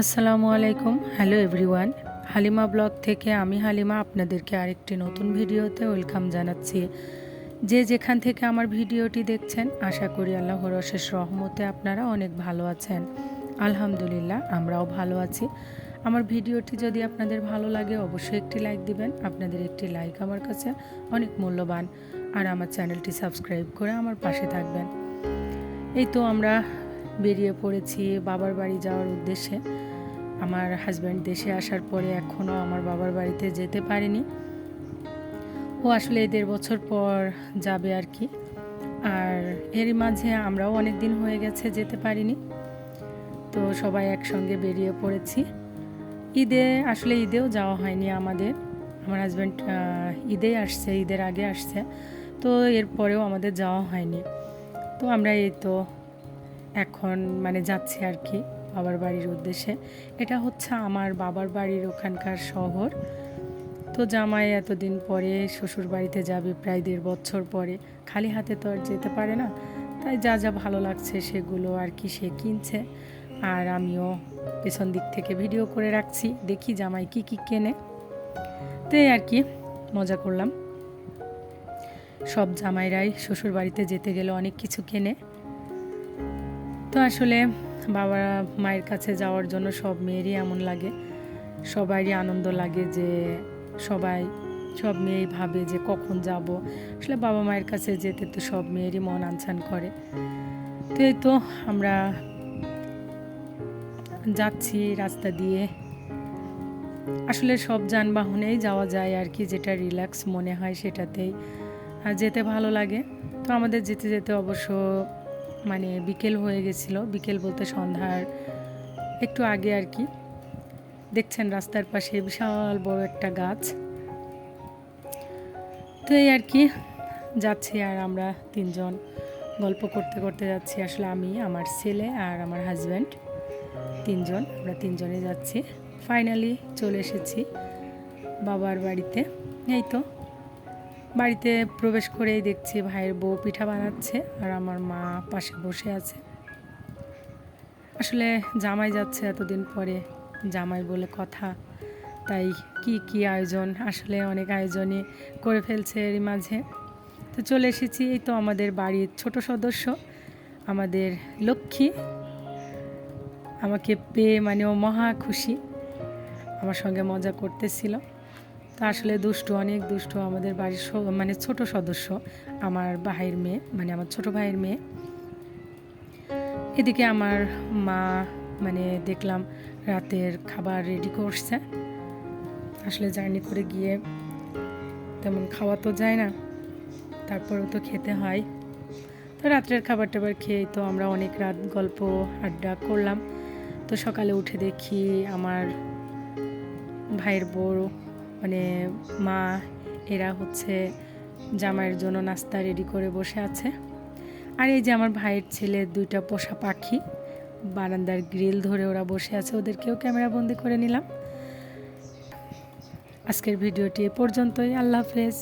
আসসালামু আলাইকুম। Hello everyone, Halima blog থেকে আমি হালিমা আপনাদেরকে আরেকটি নতুন ভিডিওতে ওয়েলকাম জানাচ্ছি। যে যেখান থেকে আমার ভিডিওটি দেখছেন, আশা করি আল্লাহর অশেষ রহমতে আপনারা অনেক ভালো আছেন। আলহামদুলিল্লাহ, আমরাও ভালো আছি। আমার ভিডিওটি যদি আপনাদের ভালো লাগে অবশ্যই একটি লাইক দিবেন। আপনাদের একটি লাইক আমার কাছে অনেক মূল্যবান। আর আমার চ্যানেলটি সাবস্ক্রাইব করে আমার পাশে থাকবেন। এই তো আমরা বেরিয়ে পড়েছি বাবার বাড়ি যাওয়ার উদ্দেশ্যে। আমার হাজব্যান্ড দেশে আসার পরে এখনও আমার বাবার বাড়িতে যেতে পারেনি। ও আসলে 1.5 বছর পর যাবে আর কি। আর এরই মাঝে আমরাও অনেক দিন হয়ে গেছে যেতে পারিনি। তো সবাই একসঙ্গে বেরিয়ে পড়েছি। ঈদেও যাওয়া হয়নি আমাদের। আমার হাজব্যান্ড ঈদেই আসছে, ঈদের আগে আসছে। তো এরপরেও আমাদের যাওয়া হয়নি। তো আমরা এই তো এখন যাচ্ছি আর কি বাবার বাড়ির উদ্দেশ্যে। এটা হচ্ছে আমার বাবার বাড়ির ওখানকার শহর। তো জামাই এতদিন পরে শ্বশুর বাড়িতে যাবে, প্রায় 1.5 বছর পরে। খালি হাতে তো আর যেতে পারে না, তাই যা যা ভালো লাগছে সেগুলো আর কি সে কিনছে। আর আমিও পেছন দিক থেকে ভিডিও করে রাখছি, দেখি জামাই কি কি কেনে। তো আর কি মজা করলাম। সব জামাইরাই শ্বশুর বাড়িতে যেতে গেলে অনেক কিছু কেনে। তো আসলে বাবা মায়ের কাছে যাওয়ার জন্য সব মেয়েরই এমন লাগে, সবারই আনন্দ লাগে যে সব মেয়েই ভাবে যে কখন যাব। আসলে বাবা মায়ের কাছে যেতে তো সব মেয়েরই মন আনছান করে। তো এই তো আমরা যাচ্ছি রাস্তা দিয়ে। আসলে সব যানবাহনেই যাওয়া যায় আর কি, যেটা রিল্যাক্স মনে হয় সেটাতেই যেতে ভালো লাগে। তো আমাদের যেতে যেতে অবশ্য বিকেল হয়ে গেছিল। বিকেল বলতে সন্ধ্যার একটু আগে আর কি। দেখছেন রাস্তার পাশে বিশাল বড় একটা গাছ। তো এই আর কি যাচ্ছি, আর আমরা 3 জন গল্প করতে করতে যাচ্ছি। আসলে আমি, আমার ছেলে আর আমার হাজব্যান্ড, 3 জন, আমরা 3 জনে যাচ্ছি। ফাইনালি চলে এসেছি বাবার বাড়িতে। এই তো বাড়িতে প্রবেশ করেই দেখছি ভাইয়ের বউ পিঠা বানাচ্ছে আর আমার মা পাশে বসে আছে। আসলে জামাই যাচ্ছে এতদিন পরে, জামাই বলে কথা, তাই কি কি আয়োজন, আসলে অনেক আয়োজনই করে ফেলছে এরই মাঝে। তো চলে এসেছি। এই তো আমাদের বাড়ির ছোট সদস্য, আমাদের লক্ষ্মী, আমাকে পেয়ে ও মহা খুশি, আমার সঙ্গে মজা করতেছিল। তো আসলে অনেক দুষ্টু আমাদের বাড়ির ছোট সদস্য, আমার ভাইয়ের মেয়ে, আমার ছোট ভাইয়ের মেয়ে। এদিকে আমার মা দেখলাম রাতের খাবার রেডি করছে। আসলে জার্নি করে গিয়ে তেমন খাওয়া তো যায় না, তারপরেও তো খেতে হয়। তো রাত্রের খাবার টাবার খেয়ে তো আমরা অনেক রাত গল্প আড্ডা করলাম। তো সকালে উঠে দেখি আমার ভাইয়ের বউ মা এরা হচ্ছে জামাইয়ের জন্য নাস্তা রেডি করে বসে আছে। আর এই যে আমার ভাইয়ের ছেলে 2টা পোষা পাখি বারান্দার গ্রিল ধরে ওরা বসে আছে, ওদেরকেও ক্যামেরা বন্দি করে নিলাম। আজকের ভিডিওটি এ পর্যন্তই। আল্লাহ হাফেজ।